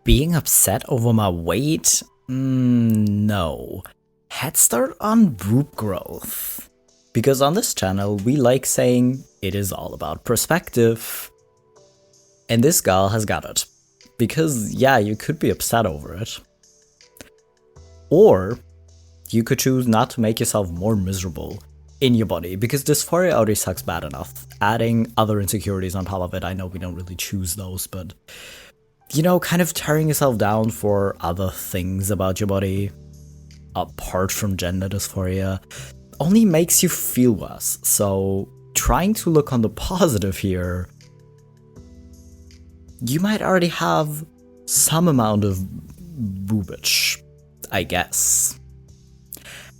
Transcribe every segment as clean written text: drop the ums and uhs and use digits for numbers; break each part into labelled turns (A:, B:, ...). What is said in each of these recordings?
A: Being upset over my weight? No. Head start on boob growth. Because on this channel, we like saying it is all about perspective. And this gal has got it. Because, yeah, you could be upset over it. Or you could choose not to make yourself more miserable in your body, because dysphoria already sucks bad enough. Adding other insecurities on top of it, I know we don't really choose those, but you know, kind of tearing yourself down for other things about your body, apart from gender dysphoria, only makes you feel worse. So trying to look on the positive here, you might already have some amount of boobage, I guess.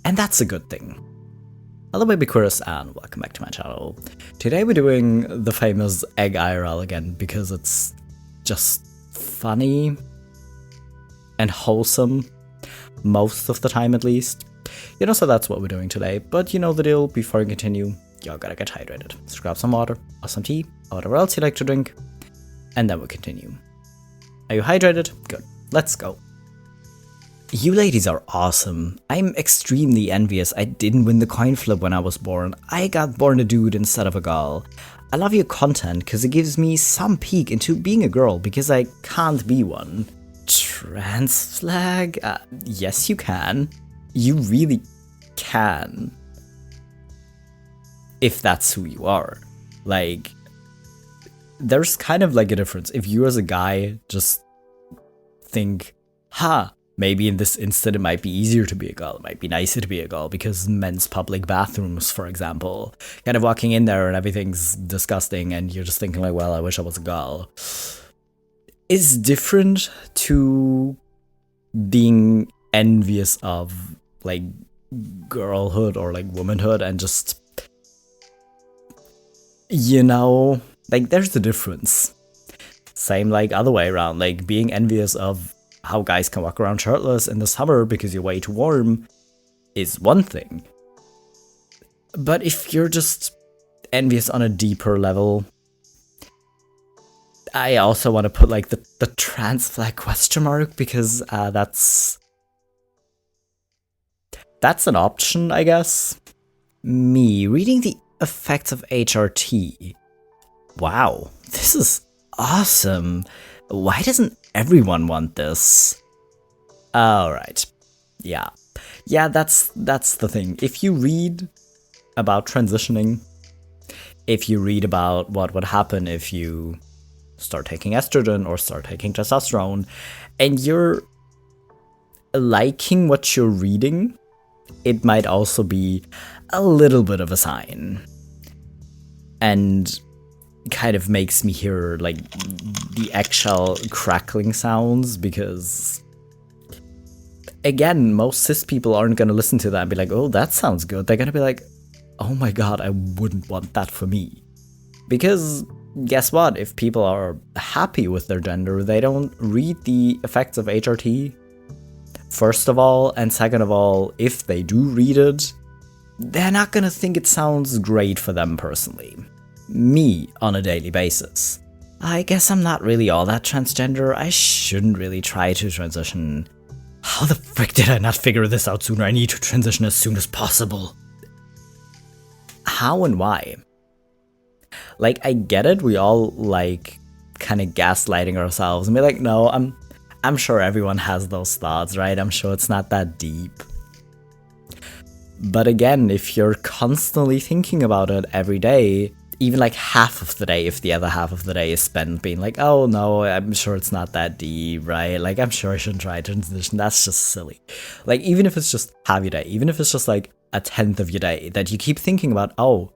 A: And that's a good thing. Hello BabyQueers and welcome back to my channel. Today we're doing the famous egg IRL again because it's just funny and wholesome, most of the time at least. You know, so that's what we're doing today. But you know the deal, before we continue, y'all gotta get hydrated. So grab some water, or some tea, or whatever else you like to drink, and then we'll continue. Are you hydrated? Good. Let's go. You ladies are awesome. I'm extremely envious I didn't win the coin flip when I was born. I got born a dude instead of a girl. I love your content because it gives me some peek into being a girl because I can't be one. Trans flag? Yes you can. You really can. If that's who you are. Like, there's kind of like a difference. If you as a guy just think, maybe in this instant it might be easier to be a girl, it might be nicer to be a girl because men's public bathrooms, for example, kind of walking in there and everything's disgusting and you're just thinking like, well, I wish I was a girl, is different to being envious of like girlhood or like womanhood and just, you know, like there's a difference. Same like other way around, like being envious of how guys can walk around shirtless in the summer because you're way too warm is one thing. But if you're just envious on a deeper level, I also want to put like the trans flag question mark because that's an option, I guess. Me reading the effects of HRT. Wow, this is awesome. Why doesn't everyone want this? Alright. Yeah, that's the thing. If you read about transitioning, if you read about what would happen if you start taking estrogen or start taking testosterone, and you're liking what you're reading, it might also be a little bit of a sign. And kind of makes me hear like the eggshell crackling sounds because, again, most cis people aren't going to listen to that and be like, oh, that sounds good. They're going to be like, oh my god, I wouldn't want that for me. Because guess what? If people are happy with their gender, they don't read the effects of HRT, first of all, and second of all, if they do read it, they're not going to think it sounds great for them personally. Me on a daily basis. I guess I'm not really all that transgender. I shouldn't really try to transition. How the frick did I not figure this out sooner? I need to transition as soon as possible. How and why? Like, I get it. We all like kind of gaslighting ourselves and be like, no, I'm sure everyone has those thoughts, right? I'm sure it's not that deep. But again, if you're constantly thinking about it every day, even like half of the day, if the other half of the day is spent being like, oh no, I'm sure it's not that deep, right? Like, I'm sure I shouldn't try to transition. That's just silly. Like, even if it's just half your day, even if it's just like a 10th of your day that you keep thinking about, oh,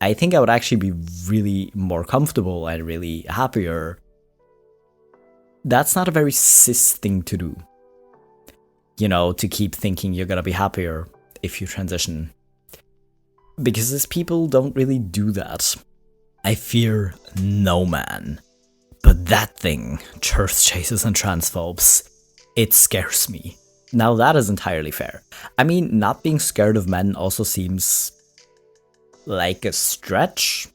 A: I think I would actually be really more comfortable and really happier. That's not a very cis thing to do. You know, to keep thinking you're gonna be happier if you transition. Because cis people don't really do that. I fear no man. But that thing, church chasers and transphobes, it scares me. Now that is entirely fair. I mean, not being scared of men also seems like a stretch.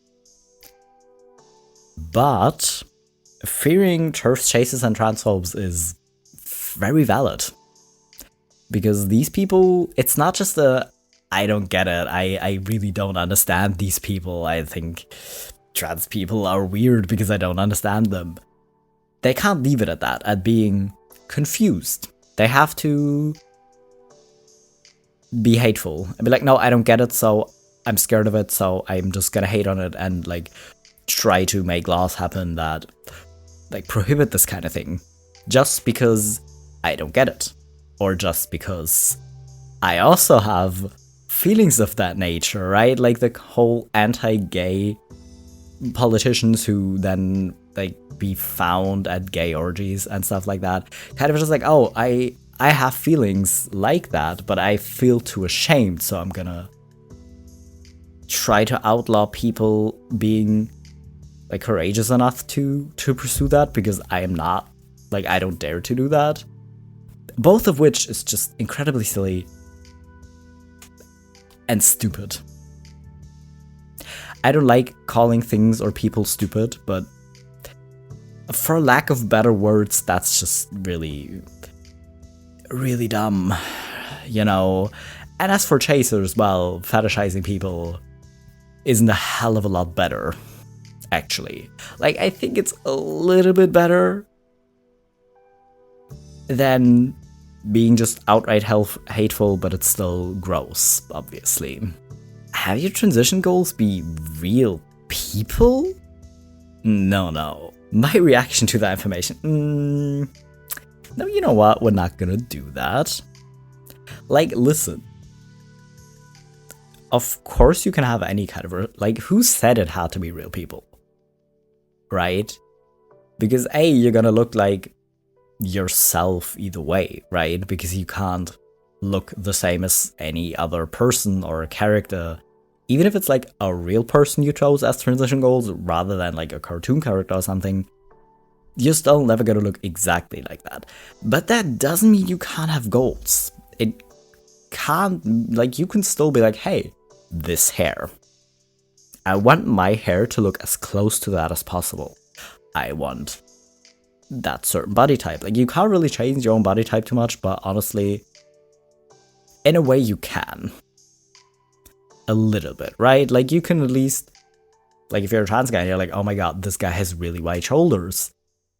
A: But fearing turf chasers and transphobes is very valid. Because these people, it's not just I don't get it, I really don't understand these people, I think trans people are weird because I don't understand them. They can't leave it at that, at being confused. They have to be hateful and be like, no, I don't get it, so I'm scared of it, so I'm just gonna hate on it and like try to make laws happen that like prohibit this kind of thing just because I don't get it, or just because I also have feelings of that nature, right? Like the whole anti-gay politicians who then like be found at gay orgies and stuff like that, kind of just like, oh, I have feelings like that, but I feel too ashamed, so I'm gonna try to outlaw people being like courageous enough to pursue that, because I am not, like, I don't dare to do that. Both of which is just incredibly silly and stupid. I don't like calling things or people stupid, but for lack of better words, that's just really, really dumb, you know? And as for chasers, well, fetishizing people isn't a hell of a lot better, actually. Like, I think it's a little bit better than being just outright hateful, but it's still gross, obviously. Have your transition goals be real people? No. My reaction to that information, no, you know what? We're not gonna do that. Like, listen. Of course you can have any kind of, like, who said it had to be real people? Right? Because A, you're gonna look like yourself either way, right? Because you can't look the same as any other person or a character, even if it's like a real person you chose as transition goals rather than like a cartoon character or something. You're still never gonna look exactly like that. But that doesn't mean you can't have goals. It can't, like, you can still be like, hey, this hair, I want my hair to look as close to that as possible. I want that certain body type. Like, you can't really change your own body type too much, but honestly, in a way you can. A little bit, right? Like, you can at least, like, if you're a trans guy and you're like, oh my god, this guy has really wide shoulders,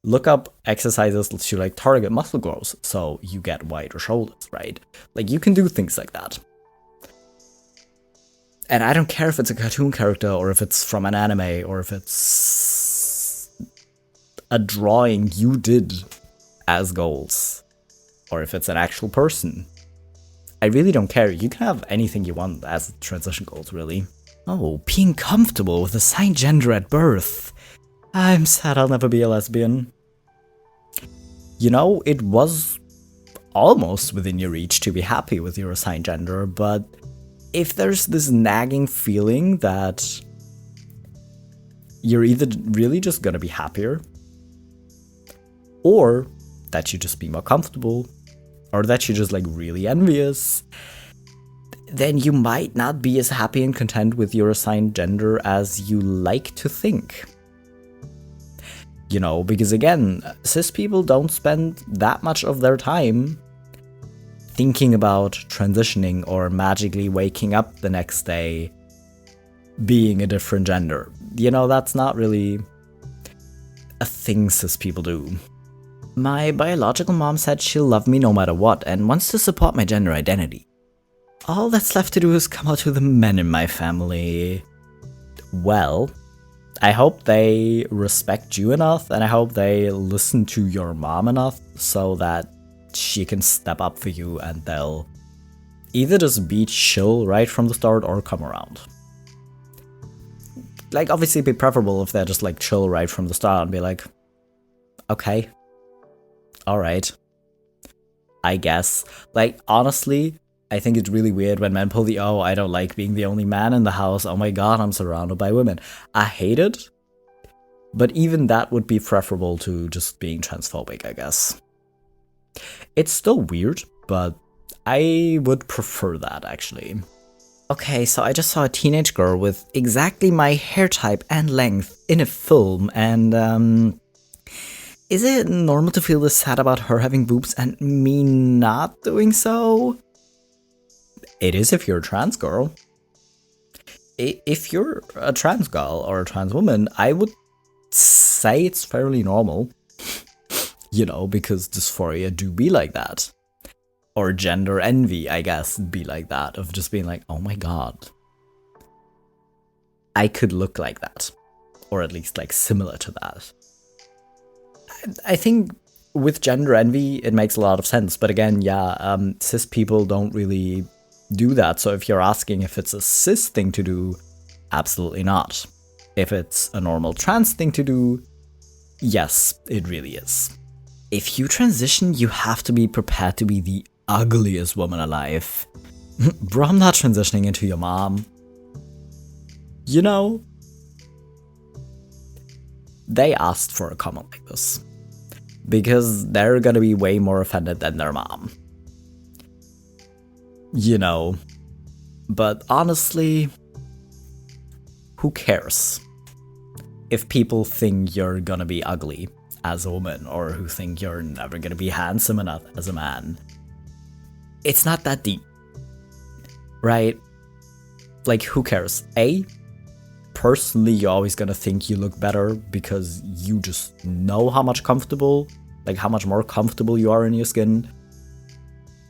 A: look up exercises to like target muscle growth so you get wider shoulders, right? Like, you can do things like that. And I don't care if it's a cartoon character or if it's from an anime or if it's a drawing you did as goals or if it's an actual person. I really don't care. You can have anything you want as transition goals, really. Oh, being comfortable with assigned gender at birth. I'm sad I'll never be a lesbian. You know, it was almost within your reach to be happy with your assigned gender, but if there's this nagging feeling that you're either really just gonna be happier, or that you just be more comfortable, or that you're just like really envious, then you might not be as happy and content with your assigned gender as you like to think. You know, because again, cis people don't spend that much of their time thinking about transitioning or magically waking up the next day being a different gender. You know, that's not really a thing cis people do. My biological mom said she'll love me no matter what and wants to support my gender identity. All that's left to do is come out to the men in my family. Well, I hope they respect you enough, and I hope they listen to your mom enough so that she can step up for you and they'll either just be chill right from the start or come around. Like, obviously it'd be preferable if they're just like chill right from the start and be like, okay, alright, I guess. Like, honestly, I think it's really weird when men pull the, oh, I don't like being the only man in the house, oh my god, I'm surrounded by women. I hate it, but even that would be preferable to just being transphobic, I guess. It's still weird, but I would prefer that, actually. Okay, so I just saw a teenage girl with exactly my hair type and length in a film, and Is it normal to feel this sad about her having boobs and me not doing so? It is if you're a trans girl. If you're a trans girl or a trans woman, I would say it's fairly normal. You know, because dysphoria do be like that. Or gender envy, I guess, be like that, of just being like, oh my god, I could look like that. Or at least like similar to that. I think with gender envy, it makes a lot of sense. But again, yeah, cis people don't really do that. So if you're asking if it's a cis thing to do, absolutely not. If it's a normal trans thing to do, yes, it really is. If you transition, you have to be prepared to be the ugliest woman alive. Bro, I'm not transitioning into your mom. You know? They asked for a comment like this. Because they're gonna be way more offended than their mom. You know? But honestly, who cares? If people think you're gonna be ugly as a woman, or who think you're never gonna be handsome enough as a man. It's not that deep, right? Like, who cares? Personally, you're always gonna think you look better because you just know how much more comfortable you are in your skin.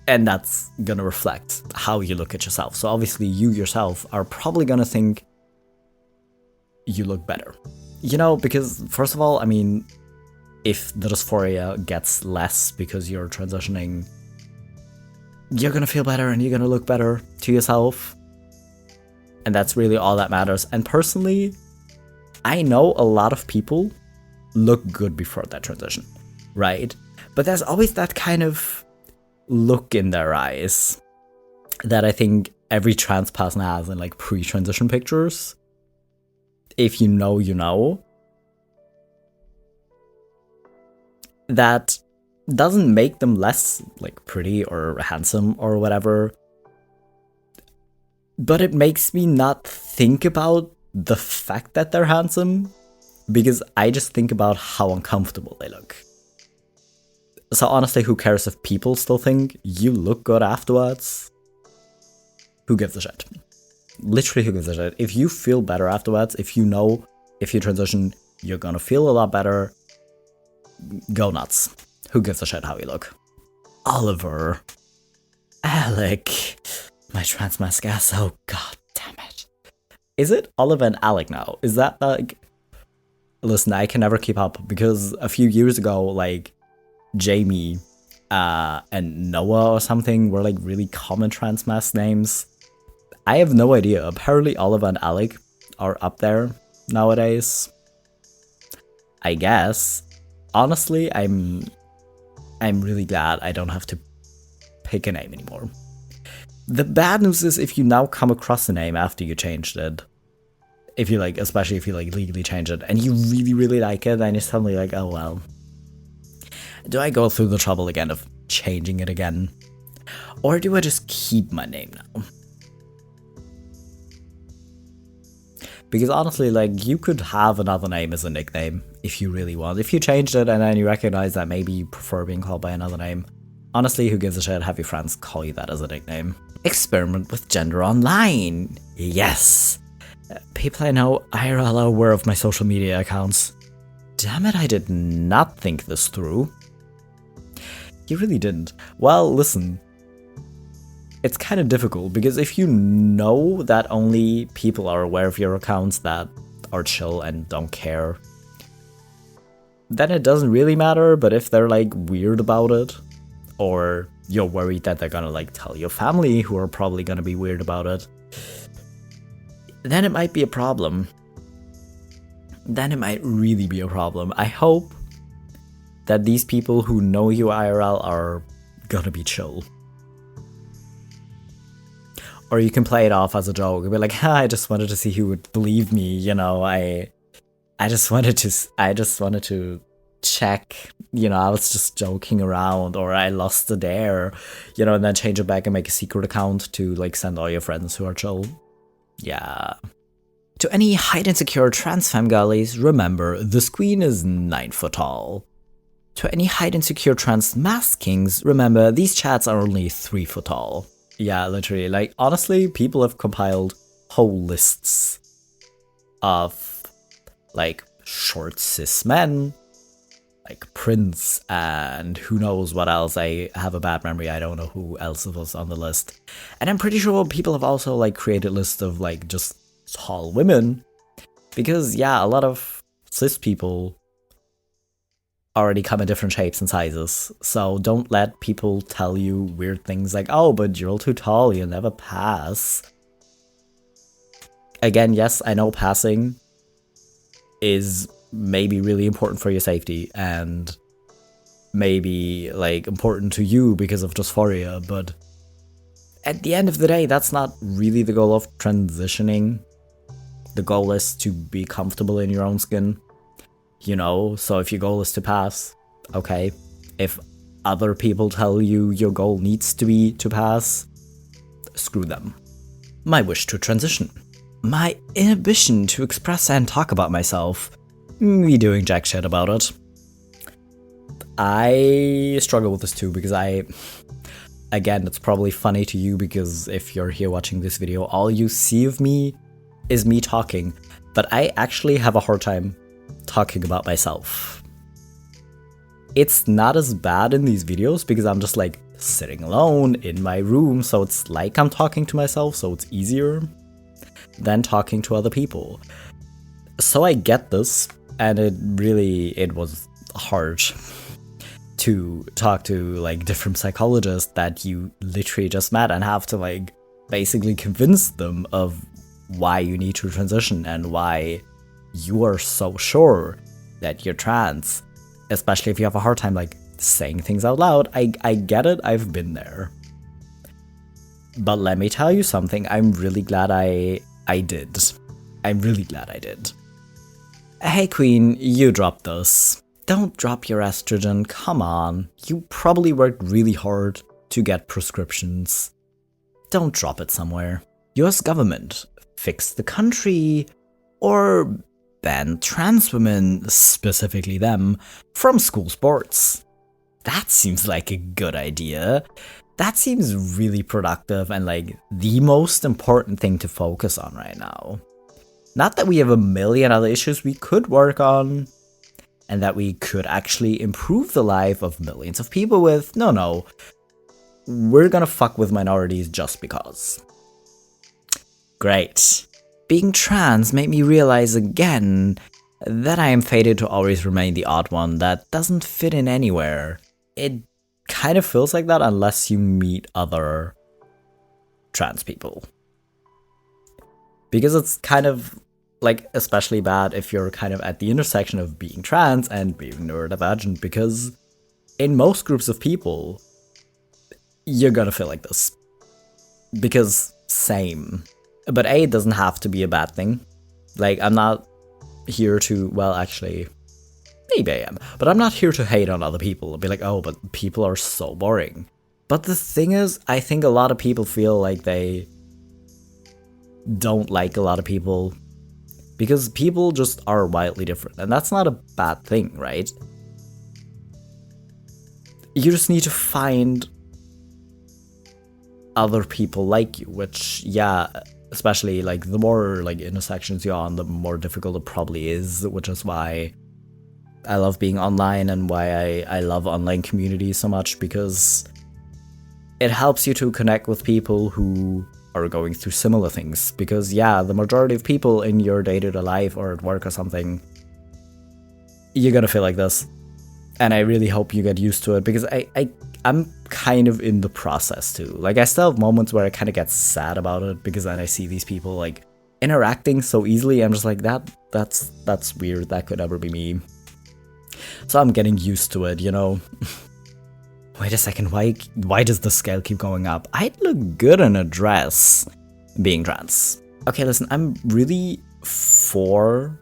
A: And that's gonna reflect how you look at yourself. So obviously you yourself are probably gonna think you look better. You know, because first of all, I mean, if the dysphoria gets less because you're transitioning, you're gonna feel better and you're gonna look better to yourself. And that's really all that matters. And personally, I know a lot of people look good before that transition, right? But there's always that kind of look in their eyes that I think every trans person has in like pre-transition pictures. If you know, you know. That doesn't make them less like pretty or handsome or whatever. But it makes me not think about the fact that they're handsome, because I just think about how uncomfortable they look. So honestly, who cares if people still think you look good afterwards? Who gives a shit? Literally, who gives a shit? If you feel better afterwards, if you know if you transition, you're gonna feel a lot better, go nuts. Who gives a shit how you look? Oliver. Alec. My trans mask ass. Oh, god damn it. Is it Oliver and Alec now? Is that like... Listen, I can never keep up because a few years ago, like, Jamie and Noah or something were like really common trans mask names. I have no idea. Apparently Oliver and Alec are up there nowadays. I guess. Honestly, I'm really glad I don't have to pick a name anymore. The bad news is if you now come across a name after you changed it, if you like, especially if you like legally change it and you really, really like it, then you're suddenly like, oh well. Do I go through the trouble again of changing it again? Or do I just keep my name now? Because honestly, like, you could have another name as a nickname if you really want. If you changed it and then you recognize that maybe you prefer being called by another name, honestly, who gives a shit? Have your friends call you that as a nickname. Experiment with gender online. Yes. People I know IRL are aware of my social media accounts. Damn it, I did not think this through. You really didn't. Well, listen. It's kind of difficult because if you know that only people are aware of your accounts that are chill and don't care, then it doesn't really matter. But if they're like weird about it, or you're worried that they're gonna like tell your family who are probably gonna be weird about it, then it might be a problem. Then it might really be a problem. I hope that these people who know you IRL are gonna be chill. Or you can play it off as a joke and be like, I just wanted to see who would believe me, you know, I just wanted to check, you know, I was just joking around, or I lost a dare, you know, and then change it back and make a secret account to like send all your friends who are chill. Yeah. To any height insecure trans femme girlies, remember, this queen is 9 foot tall. To any height insecure trans mask kings, remember, these chats are only 3 foot tall. Yeah, literally, like, honestly, people have compiled whole lists of, like, short cis men, like Prince, and who knows what else. I have a bad memory, I don't know who else was on the list. And I'm pretty sure people have also, like, created lists of, like, just tall women, because, yeah, a lot of cis people already come in different shapes and sizes, so don't let people tell you weird things like, oh, but you're all too tall, you'll never pass. Again, yes, I know passing is maybe really important for your safety, and maybe, like, important to you because of dysphoria, but at the end of the day, that's not really the goal of transitioning. The goal is to be comfortable in your own skin. You know, so if your goal is to pass, okay. If other people tell you your goal needs to be to pass, screw them. My wish to transition. My inhibition to express and talk about myself. Me doing jack shit about it. I struggle with this too because again, it's probably funny to you because if you're here watching this video, all you see of me is me talking, but I actually have a hard time talking about myself. It's not as bad in these videos because I'm just like sitting alone in my room, so it's like I'm talking to myself, so it's easier than talking to other people. So I get this, and it was hard to talk to like different psychologists that you literally just met and have to like basically convince them of why you need to transition and why you are so sure that you're trans, especially if you have a hard time like saying things out loud. I get it, I've been there. But let me tell you something, I'm really glad I did. I'm really glad I did. Hey Queen, you dropped this. Don't drop your estrogen, come on. You probably worked really hard to get prescriptions. Don't drop it somewhere. US government, fix the country, or ban trans women, specifically them, from school sports. That seems like a good idea. That seems really productive and like the most important thing to focus on right now. Not that we have a million other issues we could work on, and that we could actually improve the life of millions of people with. No. We're gonna fuck with minorities just because. Great. Being trans made me realize again that I am fated to always remain the odd one that doesn't fit in anywhere. It kind of feels like that unless you meet other trans people. Because it's kind of like especially bad if you're kind of at the intersection of being trans and being neurodivergent, because in most groups of people, you're gonna feel like this. Because same. But A, it doesn't have to be a bad thing. Like, I'm not here to, well, actually, maybe I am, but I'm not here to hate on other people and be like, oh, but people are so boring. But the thing is, I think a lot of people feel like they don't like a lot of people because people just are wildly different, and that's not a bad thing, right? You just need to find other people like you, which, yeah, especially like the more like intersections you're on, the more difficult it probably is, which is why I love being online and why I love online communities so much, because it helps you to connect with people who are going through similar things. Because yeah, the majority of people in your day-to-day life or at work or something, you're gonna feel like this. And I really hope you get used to it, because I'm kind of in the process too. Like, I still have moments where I kind of get sad about it, because then I see these people like interacting so easily. I'm just like, that's weird. That could never be me. So I'm getting used to it, you know. Wait a second, why does the scale keep going up? I'd look good in a dress being trans. Okay, listen, I'm really for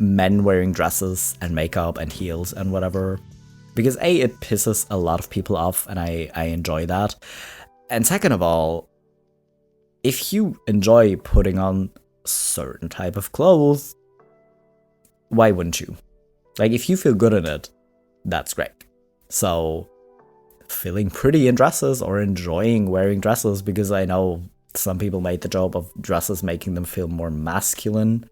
A: men wearing dresses and makeup and heels and whatever, because A, it pisses a lot of people off and I enjoy that. And second of all, if you enjoy putting on certain type of clothes, why wouldn't you? Like, if you feel good in it, That's great. So, feeling pretty in dresses or enjoying wearing dresses, because I know some people made the joke of dresses making them feel more masculine.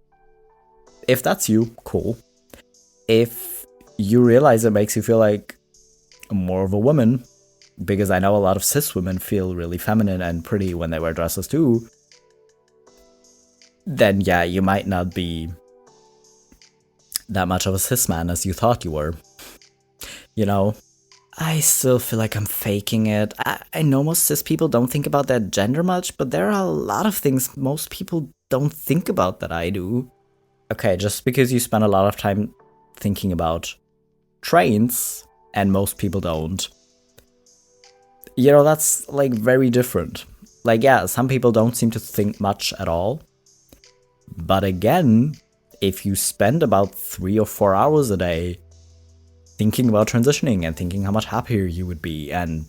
A: If that's you, cool. If you realize it makes you feel like more of a woman, because I know a lot of cis women feel really feminine and pretty when they wear dresses too, then yeah, you might not be that much of a cis man as you thought you were. You know? I still feel like I'm faking it. I know most cis people don't think about their gender much, but there are a lot of things most people don't think about that I do. Okay, just because you spend a lot of time thinking about trains, and most people don't, you know, that's like very different. Like, yeah, some people don't seem to think much at all. But again, if you spend about 3 or 4 hours a day thinking about transitioning and thinking how much happier you would be and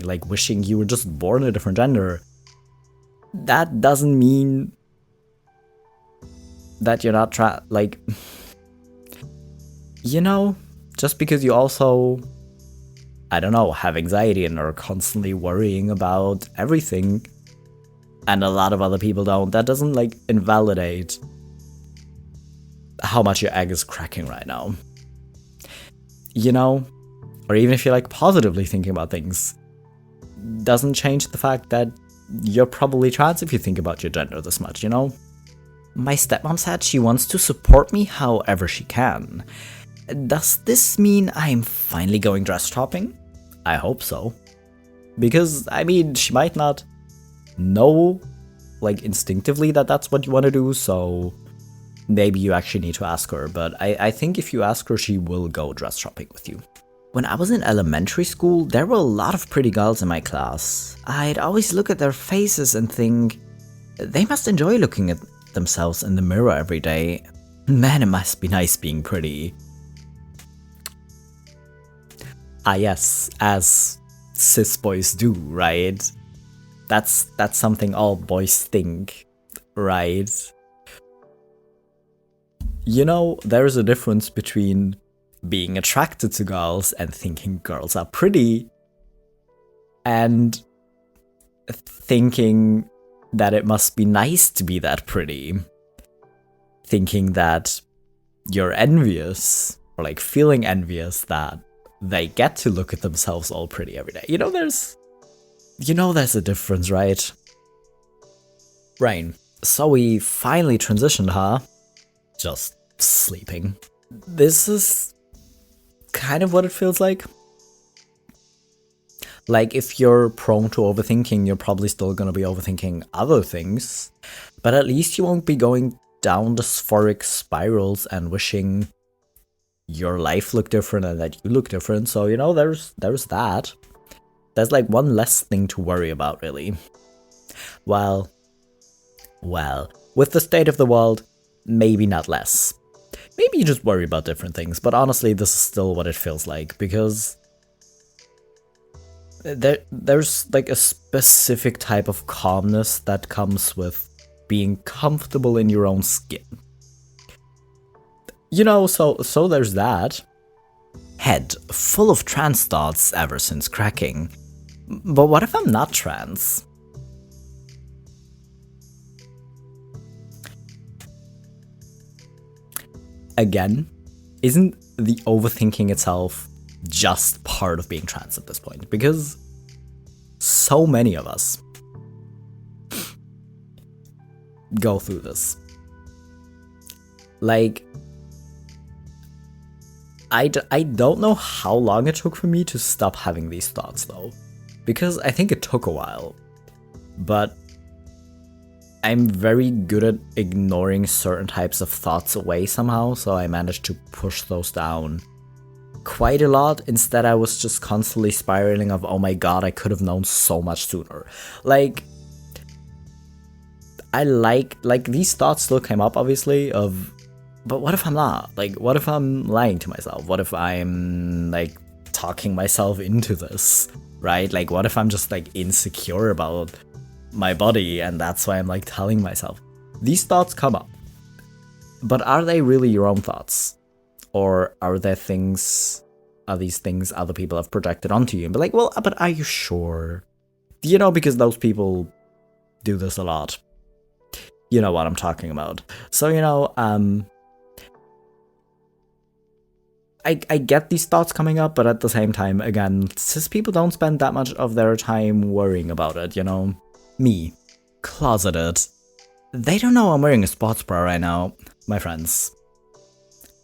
A: like wishing you were just born a different gender, that doesn't mean that you're not like, you know, just because you also, I don't know, have anxiety and are constantly worrying about everything, and a lot of other people don't, that doesn't like invalidate how much your egg is cracking right now. You know? Or even if you're like positively thinking about things, doesn't change the fact that you're probably trans if you think about your gender this much, you know? My stepmom said she wants to support me however she can. Does this mean I'm finally going dress shopping? I hope so. Because, I mean, she might not know, like, instinctively that that's what you want to do, so maybe you actually need to ask her. But I think if you ask her, she will go dress shopping with you. When I was in elementary school, there were a lot of pretty girls in my class. I'd always look at their faces and think, they must enjoy looking at themselves in the mirror every day. Man, it must be nice being pretty. Ah yes, as cis boys do, right? That's something all boys think, right? You know, there's a difference between being attracted to girls and thinking girls are pretty, and thinking that it must be nice to be that pretty. Thinking that you're envious, or like feeling envious that they get to look at themselves all pretty every day. You know, there's a difference, right? Rain. So we finally transitioned, huh? Just sleeping. This is kind of what it feels like. Like, if you're prone to overthinking, you're probably still gonna be overthinking other things, but at least you won't be going down dysphoric spirals and wishing your life looked different and that you look different. So, you know, there's that. There's like one less thing to worry about, really. Well, with the state of the world, maybe not less. Maybe you just worry about different things, but honestly, this is still what it feels like, because there's like a specific type of calmness that comes with being comfortable in your own skin. You know, so there's that. Head full of trans thoughts ever since cracking. But what if I'm not trans? Again, isn't the overthinking itself just part of being trans at this point? Because so many of us go through this. Like, I don't know how long it took for me to stop having these thoughts, though. Because I think it took a while. But I'm very good at ignoring certain types of thoughts away somehow, so I managed to push those down quite a lot. Instead, I was just constantly spiraling of, oh my god, I could have known so much sooner. Like, I like these thoughts still came up, obviously, of, but what if I'm not? Like, what if I'm lying to myself? What if I'm, like, talking myself into this, right? Like, what if I'm just, like, insecure about my body and that's why I'm, like, telling myself? These thoughts come up. But are they really your own thoughts? Or are there things are these things other people have projected onto you, and be like, well, but are you sure? You know, because those people do this a lot. You know what I'm talking about. So, you know, I get these thoughts coming up, but at the same time, again, cis people don't spend that much of their time worrying about it, you know? Me, closeted. They don't know I'm wearing a sports bra right now, my friends.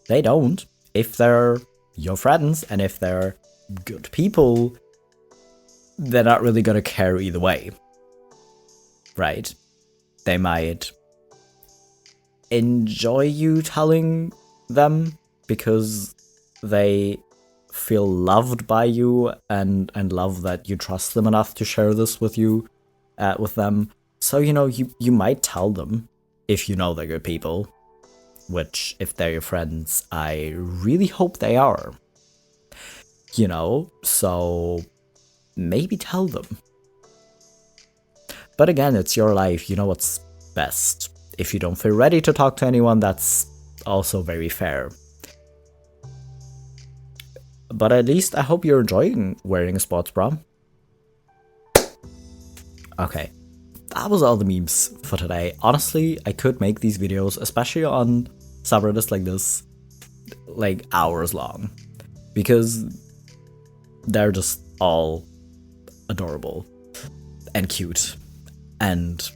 A: They don't. If they're your friends, and if they're good people, they're not really gonna care either way. Right? They might enjoy you telling them because they feel loved by you and love that you trust them enough to share this with you, with them. So, you know, you might tell them if you know they're good people, which, if they're your friends, I really hope they are. You know, so maybe tell them. But again, it's your life, you know what's best. If you don't feel ready to talk to anyone, that's also very fair. But at least I hope you're enjoying wearing a sports bra. Okay, that was all the memes for today. Honestly, I could make these videos, especially on subreddits like this, like hours long. Because they're just all adorable and cute. And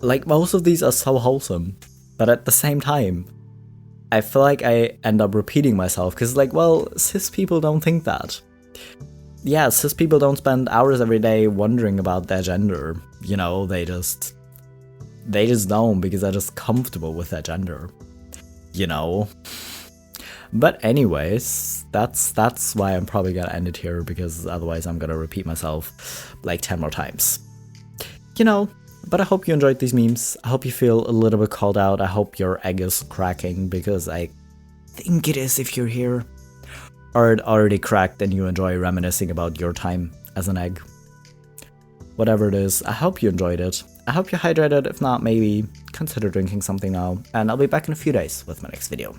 A: like, most of these are so wholesome. But at the same time, I feel like I end up repeating myself, because, like, well, cis people don't think that. Yeah, cis people don't spend hours every day wondering about their gender. You know, they just don't, because they're just comfortable with their gender. You know? But anyways, that's why I'm probably gonna end it here, because otherwise I'm gonna repeat myself like 10 more times. You know? But I hope you enjoyed these memes. I hope you feel a little bit called out. I hope your egg is cracking, because I think it is if you're here. Or it already cracked and you enjoy reminiscing about your time as an egg. Whatever it is, I hope you enjoyed it. I hope you're hydrated. If not, maybe consider drinking something now. And I'll be back in a few days with my next video.